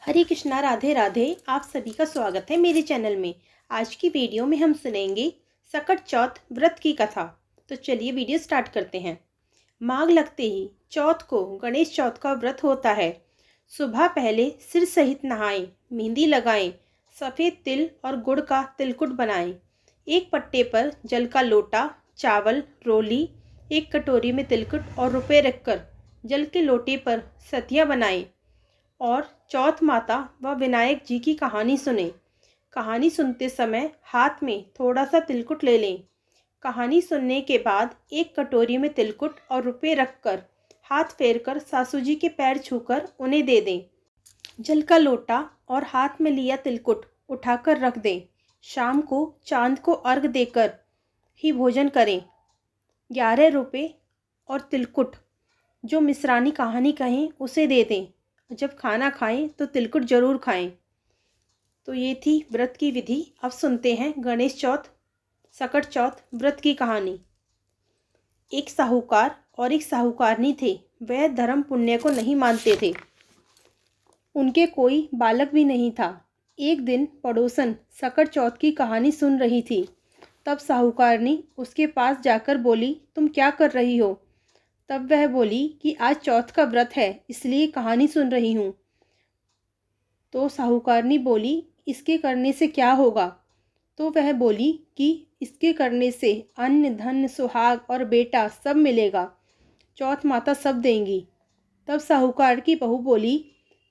हरे कृष्णा, राधे राधे। आप सभी का स्वागत है मेरे चैनल में। आज की वीडियो में हम सुनेंगे सकट चौथ व्रत की कथा। तो चलिए वीडियो स्टार्ट करते हैं। माघ लगते ही चौथ को गणेश चौथ का व्रत होता है। सुबह पहले सिर सहित नहाएं, मेहंदी लगाएं, सफ़ेद तिल और गुड़ का तिलकुट बनाएं। एक पट्टे पर जल का लोटा, चावल, रोली, एक कटोरी में तिलकुट और रुपए रखकर जल के लोटे पर सतिया बनाएं और चौथ माता व विनायक जी की कहानी सुने। कहानी सुनते समय हाथ में थोड़ा सा तिलकुट ले लें। कहानी सुनने के बाद एक कटोरी में तिलकुट और रुपए रखकर हाथ फेरकर सासू जी के पैर छूकर उन्हें दे दें। जल का लोटा और हाथ में लिया तिलकुट उठाकर रख दें। शाम को चांद को अर्घ देकर ही भोजन करें। 11 रुपए और तिलकुट जो मिश्रानी कहानी कहें उसे दे दें। जब खाना खाएं तो तिलकुट जरूर खाएं। तो ये थी व्रत की विधि। अब सुनते हैं गणेश चौथ सकट चौथ व्रत की कहानी। एक साहूकार और एक साहूकारनी थे। वह धर्म पुण्य को नहीं मानते थे। उनके कोई बालक भी नहीं था। एक दिन पड़ोसन सकट चौथ की कहानी सुन रही थी। तब साहूकारनी उसके पास जाकर बोली, तुम क्या कर रही हो? तब वह बोली कि आज चौथ का व्रत है, इसलिए कहानी सुन रही हूँ। तो साहूकारनी बोली, इसके करने से क्या होगा? तो वह बोली कि इसके करने से अन्न, धन, सुहाग और बेटा सब मिलेगा। चौथ माता सब देंगी। तब साहूकार की बहू बोली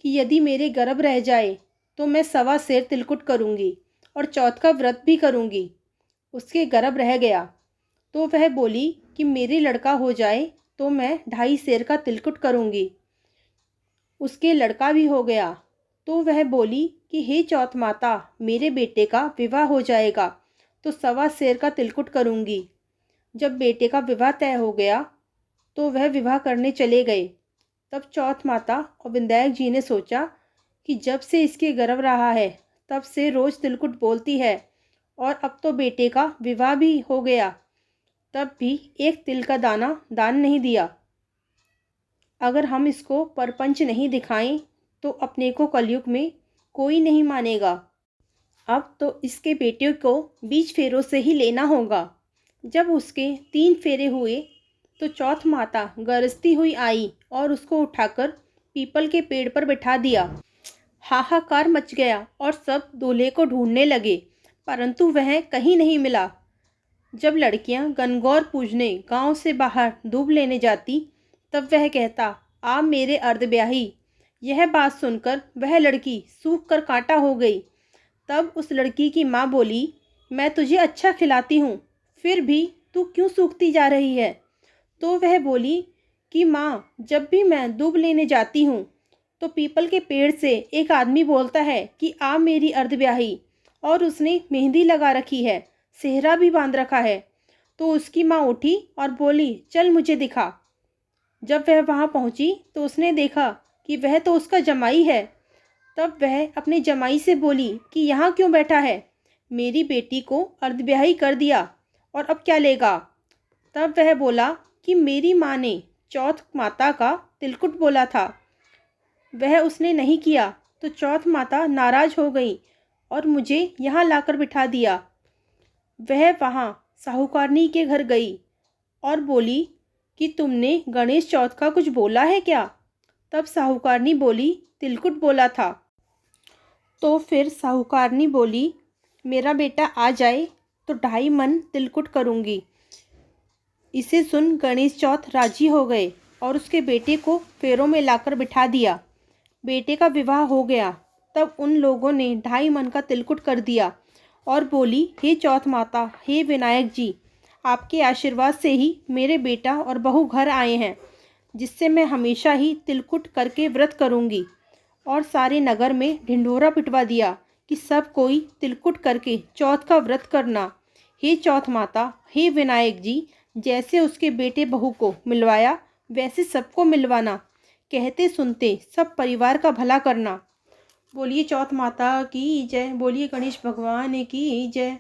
कि यदि मेरे गर्भ रह जाए तो मैं 1.25 सेर तिलकुट करूँगी और चौथ का व्रत भी करूँगी। उसके गर्भ रह गया तो वह बोली कि मेरे लड़का हो जाए तो मैं 2.5 सेर का तिलकुट करूँगी। उसके लड़का भी हो गया तो वह बोली कि हे चौथ माता, मेरे बेटे का विवाह हो जाएगा तो 1.25 सेर का तिलकुट करूँगी। जब बेटे का विवाह तय हो गया तो वह विवाह करने चले गए। तब चौथ माता और विनायक जी ने सोचा कि जब से इसके गर्भ रहा है तब से रोज़ तिलकुट बोलती है और अब तो बेटे का विवाह भी हो गया, तब भी एक तिल का दाना दान नहीं दिया। अगर हम इसको परपंच नहीं दिखाएं तो अपने को कलयुग में कोई नहीं मानेगा। अब तो इसके बेटे को 20 फेरों से ही लेना होगा। जब उसके 3 फेरे हुए तो चौथ माता गरजती हुई आई और उसको उठाकर पीपल के पेड़ पर बिठा दिया। हाहाकार मच गया और सब दूल्हे को ढूंढने लगे, परंतु वह कहीं नहीं मिला। जब लड़कियां गणगौर पूजने गांव से बाहर दूब लेने जाती तब वह कहता, आ मेरे अर्धब्याही। यह बात सुनकर वह लड़की सूख कर कांटा हो गई। तब उस लड़की की माँ बोली, मैं तुझे अच्छा खिलाती हूँ, फिर भी तू क्यों सूखती जा रही है? तो वह बोली कि माँ, जब भी मैं दूब लेने जाती हूँ तो पीपल के पेड़ से एक आदमी बोलता है कि आ मेरी अर्धब्याही, और उसने मेहंदी लगा रखी है, सेहरा भी बांध रखा है। तो उसकी माँ उठी और बोली, चल मुझे दिखा। जब वह वहाँ पहुँची तो उसने देखा कि वह तो उसका जमाई है। तब वह अपने जमाई से बोली कि यहाँ क्यों बैठा है? मेरी बेटी को अर्धब्याही कर दिया और अब क्या लेगा? तब वह बोला कि मेरी माँ ने चौथ माता का तिलकुट बोला था, वह उसने नहीं किया तो चौथ माता नाराज हो गई और मुझे यहाँ लाकर बिठा दिया। वह वहाँ साहूकारनी के घर गई और बोली कि तुमने गणेश चौथ का कुछ बोला है क्या? तब साहूकारनी बोली, तिलकुट बोला था। तो फिर साहूकारनी बोली, मेरा बेटा आ जाए तो 2.5 मन तिलकुट करूँगी। इसे सुन गणेश चौथ राजी हो गए और उसके बेटे को फेरों में लाकर बिठा दिया। बेटे का विवाह हो गया। तब उन लोगों ने 2.5 मन का तिलकुट कर दिया और बोली, हे चौथ माता, हे विनायक जी, आपके आशीर्वाद से ही मेरे बेटा और बहू घर आए हैं, जिससे मैं हमेशा ही तिलकुट करके व्रत करूँगी। और सारे नगर में ढिंढोरा पिटवा दिया कि सब कोई तिलकुट करके चौथ का व्रत करना। हे चौथ माता, हे विनायक जी, जैसे उसके बेटे बहू को मिलवाया वैसे सबको मिलवाना। कहते सुनते सब परिवार का भला करना। बोलिए चौथ माता की जय, बोलिए गणेश भगवान की जय।